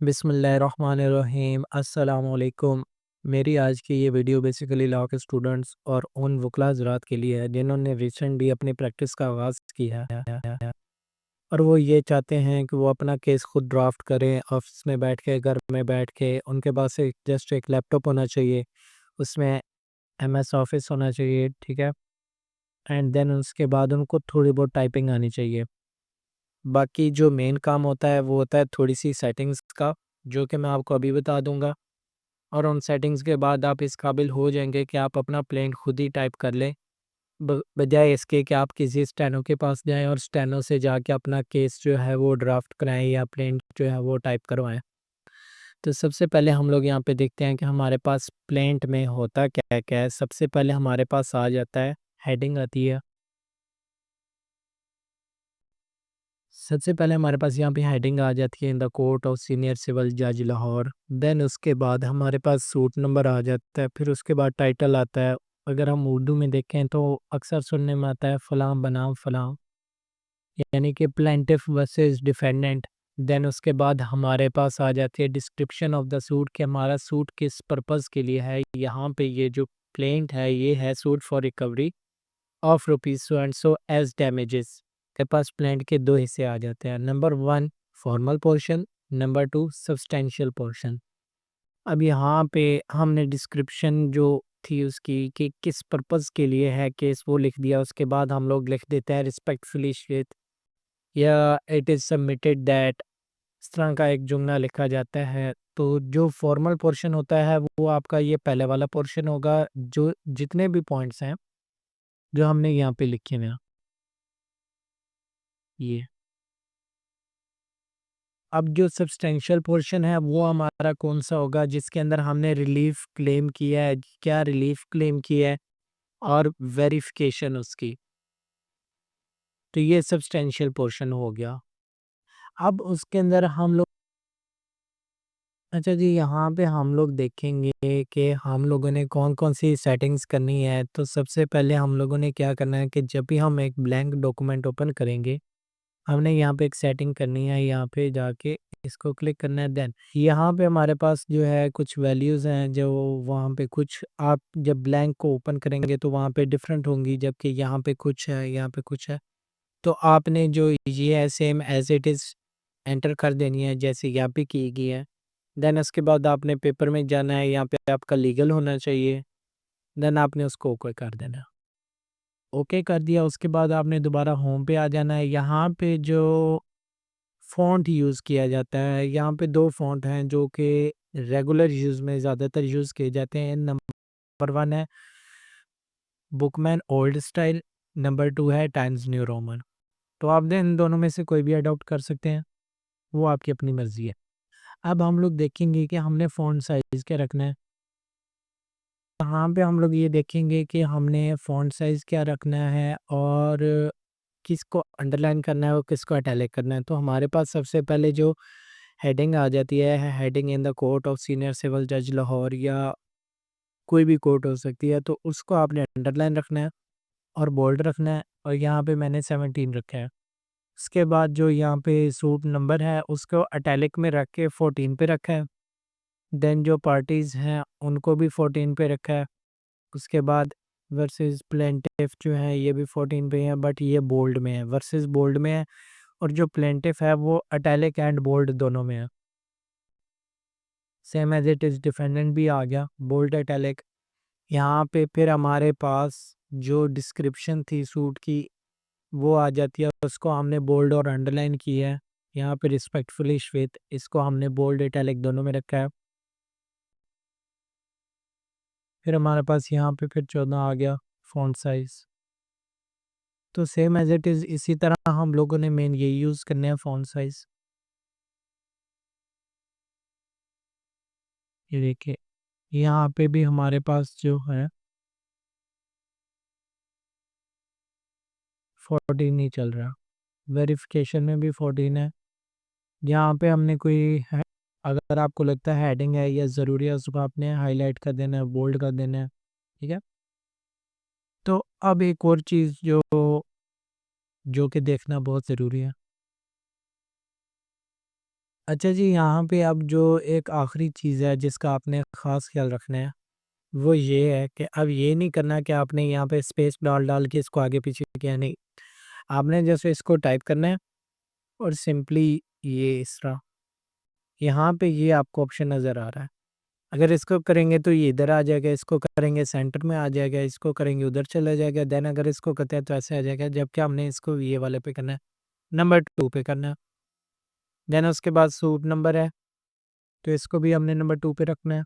बिस्मिल्लाहिर्रहमानिर्रहीम अस्सलाम वालेकुम। मेरी आज की ये वीडियो बेसिकली लॉ के स्टूडेंट्स और उन वकला हज़रात के लिए है जिन्होंने रिसेंटली अपनी प्रैक्टिस का आगाज़ किया है और वो ये चाहते हैं कि वो अपना केस खुद ड्राफ्ट करें ऑफिस में बैठ के, घर में बैठ के। उनके पास एक जस्ट एक लैपटॉप होना चाहिए, उसमें एमएस ऑफिस होना चाहिए, ठीक है। एंड देन उसके बाद उनको थोड़ी बहुत टाइपिंग आनी चाहिए। बाकी जो मेन काम होता है वो होता है थोड़ी सी सेटिंग्स का, जो कि मैं आपको अभी बता दूंगा। और उन सेटिंग्स के बाद आप इस काबिल हो जाएंगे कि आप अपना प्लेन खुद ही टाइप कर लें, बजाय इसके कि आप किसी स्टेनो के पास जाएं और स्टेनो से जाके अपना केस जो है वो ड्राफ्ट कराएं या प्लेन जो है वो टाइप करवाएं। तो सबसे पहले हम लोग यहाँ पे देखते हैं कि हमारे पास प्लेंट में होता क्या क्या है। सबसे पहले हमारे पास आ जाता है हेडिंग आती है। सबसे पहले हमारे पास यहाँ पे हेडिंग आ जाती है, in the court of senior civil जज लाहौर। देन उसके बाद हमारे पास सूट नंबर आ जाता है, फिर उसके बाद टाइटल आता है। अगर हम उर्दू में देखें तो अक्सर सुनने में आता है फलां बनाम फलां, यानी कि प्लेंटिफ वर्सेस डिफेंडेंट। देन उसके बाद हमारे पास आ जाती है डिस्क्रिप्शन ऑफ द सूट, कि हमारा सूट किस पर्पज़ के लिए है। यहाँ पे ये जो प्लेंट है ये है suit for recovery of rupees so and so as damages. के पास प्लेंट के दो हिस्से आ जाते हैं, number one formal portion, number two substantial portion. अब यहाँ पे हमने डिस्क्रिप्शन जो थी उसकी कि किस पर्पज़ के लिए है केस वो लिख दिया। उसके बाद हम लोग लिख देते हैं रिस्पेक्टफुली श्वेत, या इट इज़ सबमिटेड दैट, इस तरह का एक जुमला लिखा जाता है। तो जो फॉर्मल पोर्शन होता है वो आपका ये पहले वाला पोर्शन होगा, जो जितने भी पॉइंट्स हैं जो हमने यहाँ पे लिखे हैं ये। अब जो सब्सटेंशियल पोर्शन है वो हमारा कौन सा होगा, जिसके अंदर हमने रिलीफ क्लेम किया है, क्या रिलीफ क्लेम किया है और वेरिफिकेशन उसकी। तो ये सब्सटेंशियल पोर्शन हो गया। अब उसके अंदर हम लोग, अच्छा जी, यहाँ पे हम लोग देखेंगे कि हम लोगों ने कौन कौन सी सेटिंग्स करनी है। तो सबसे पहले हम लोगों ने क्या करना है कि जब भी हम एक ब्लैंक डॉक्यूमेंट ओपन करेंगे, हमने यहाँ पे एक सेटिंग करनी है। यहाँ पे जाके इसको क्लिक करना है। देन यहाँ पे हमारे पास जो है कुछ वैल्यूज़ हैं, जो वहाँ पे कुछ आप जब ब्लैंक को ओपन करेंगे तो वहाँ पे डिफरेंट होंगी, जबकि यहाँ पे कुछ है, यहाँ पे कुछ है। तो आपने जो ये है same as it is enter कर देनी है जैसे यहाँ पे की गई है। देन उसके बाद आपने पेपर में जाना है, यहाँ पे आपका लीगल होना चाहिए। देन आपने उसको ओके कर देना। ओके कर दिया उसके बाद आपने दोबारा होम पे आ जाना है। यहाँ पे जो फ़ॉन्ट यूज़ किया जाता है, यहाँ पे 2 फ़ॉन्ट हैं जो कि रेगुलर यूज़ में ज़्यादातर यूज़ किए जाते हैं। नंबर 1 है बुकमैन ओल्ड स्टाइल, नंबर 2 है टाइम्स न्यू रोमन। तो आप इन दोनों में से कोई भी अडॉप्ट कर सकते हैं, वो आपकी अपनी मर्ज़ी है। अब हम लोग देखेंगे कि हमने फ़ॉन्ट साइज़ क्या रखना है। यहाँ पे हम लोग ये देखेंगे कि हमने फ़ॉन्ट साइज़ क्या रखना है और किसको अंडरलाइन करना है और किसको इटैलिक करना है। तो हमारे पास सबसे पहले जो हेडिंग आ जाती है, heading in the court of senior civil जज लाहौर, या कोई भी कोर्ट हो सकती है, तो उसको आपने अंडरलाइन रखना है और बोल्ड रखना है। और यहाँ पे मैंने 17 रखा है। उसके बाद जो यहाँ पे सूट नंबर है उसको इटैलिक में रख के 14 पे रखा है। देन जो पार्टीज़ हैं उनको भी 14 पे रखा है। उसके बाद वर्सेस प्लेंटिफ जो है ये भी 14 पे है, बट ये बोल्ड में है, वर्सेस बोल्ड में है। और जो प्लेंटिफ है वो इटैलिक एंड बोल्ड दोनों में है। Same as it is defendant भी आ गया बोल्ड इटैलिक। यहाँ पे फिर हमारे पास जो डिस्क्रिप्शन थी सूट की वो आ जाती है, उसको हमने बोल्ड और अंडरलाइन की है। यहाँ पे रिस्पेक्टफुली श्वेत, इसको हमने बोल्ड इटैलिक दोनों में रखा है। फिर हमारे पास यहाँ पे फिर 14 आ गया फ़ॉन्ट साइज़। तो सेम एज इट इज़ इसी तरह हम लोगों ने मेन ये यूज़ करने हैं फ़ॉन्ट साइज़। ये देखिए, यहाँ पे भी हमारे पास जो है 14 ही चल रहा, वेरिफिकेशन में भी 14 है। यहाँ पे हमने कोई है, अगर आपको लगता है हेडिंग है या ज़रूरी है उसको आपने हाईलाइट कर देना है, बोल्ड कर देना है, ठीक है। तो अब एक और चीज़ जो कि देखना बहुत ज़रूरी है, अच्छा जी, यहाँ पे अब जो एक आखिरी चीज़ है जिसका आपने ख़ास ख़्याल रखना है, वो ये है कि अब ये नहीं करना कि आपने यहाँ पे स्पेस डाल-डाल के इसको आगे-पीछे किया, नहीं। आपने जैसे इसको टाइप करना है और सिंपली ये इस तरह, यहाँ पे ये आपको ऑप्शन नज़र आ रहा है। अगर इसको करेंगे तो ये इधर आ जाएगा, इसको करेंगे सेंटर में आ जाएगा, इसको करेंगे उधर चला जाएगा, देन अगर इसको करते हैं तो ऐसे आ जाएगा, जबकि हमने इसको ये वाले पे करना है, नंबर 2 पे करना है। देन उसके बाद सूट नंबर है, तो इसको भी हमने नंबर 2 पे रखना है।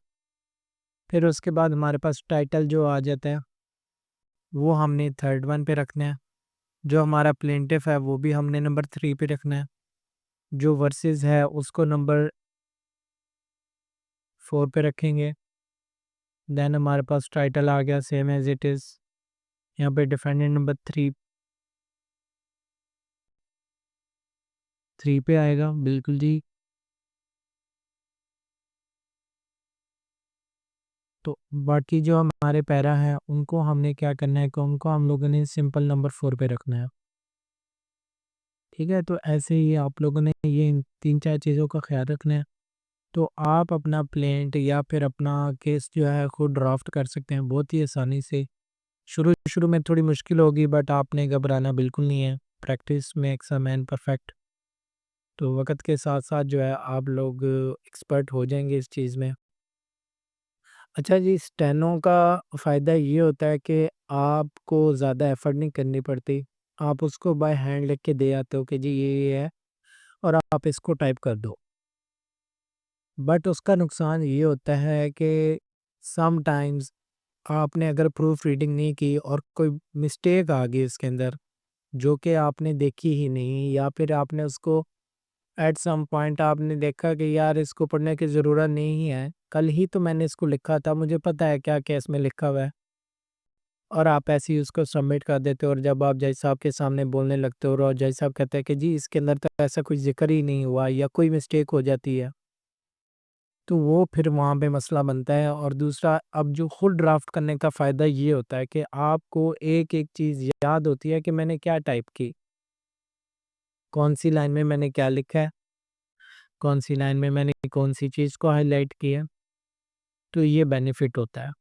फिर उसके बाद हमारे पास टाइटल जो आ जाता है, वो हमने थर्ड वन पे रखना है। जो हमारा प्लेंटिफ है, वो भी हमने नंबर 3 पे रखना है। जो वर्सेस है, उसको नंबर 4 पे रखेंगे। देन हमारे पास टाइटल आ गया सेम एज़ इट इज़। यहाँ पे डिफेंडेंट नंबर 3 पे आएगा, बिल्कुल जी। तो बाकी जो हमारे पैरा हैं, उनको हमने क्या करना है कि उनको हम लोगों ने सिंपल नंबर 4 पे रखना है। ठीक है? तो ऐसे ही आप लोगों ने ये इन 3-4 चीज़ों का ख़्याल रखना है। तो आप अपना प्लेंट या फिर अपना केस जो है खुद ड्राफ्ट कर सकते हैं बहुत ही आसानी से। शुरू-शुरू में थोड़ी मुश्किल होगी, बट आपने घबराना बिल्कुल नहीं है। Practice makes a man perfect. तो वक़्त के साथ-साथ जो है आप लोग एक्सपर्ट हो जाएँगे इस चीज़ में। अच्छा जी, स्टेनो का फ़ायदा ये होता है कि आपको ज़्यादा एफ़र्ट नहीं करनी पड़ती। आप उसको बाय हैंड लिख के दे आते हो कि जी ये है, और आप इसको टाइप कर दो। बट उसका नुकसान ये होता है कि समटाइम्स आपने अगर प्रूफ रीडिंग नहीं की और कोई मिस्टेक आ गई इसके अंदर, जो कि आपने देखी ही नहीं, या फिर आपने उसको एट सम पॉइंट आपने देखा कि यार इसको पढ़ने की ज़रूरत नहीं है, कल ही तो मैंने इसको लिखा था, मुझे पता है क्या-क्या इसमें लिखा हुआ है, और आप ऐसे ही उसको सबमिट कर देते हो, और जब आप जज साहब के सामने बोलने लगते हो और जज साहब कहते हैं कि जी इसके अंदर तो ऐसा कोई ज़िक्र ही नहीं हुआ, या कोई मिस्टेक हो जाती है, तो वो फिर वहाँ पे मसला बनता है। और दूसरा, अब जो खुद ड्राफ्ट करने का फ़ायदा ये होता है कि आपको एक-एक चीज़ याद होती है कि मैंने क्या टाइप की, कौन-सी लाइन में मैंने क्या लिखा है, कौन-सी लाइन में मैंने कौन-सी चीज़ को हाइलाइट किया है, तो ये बेनिफिट होता है।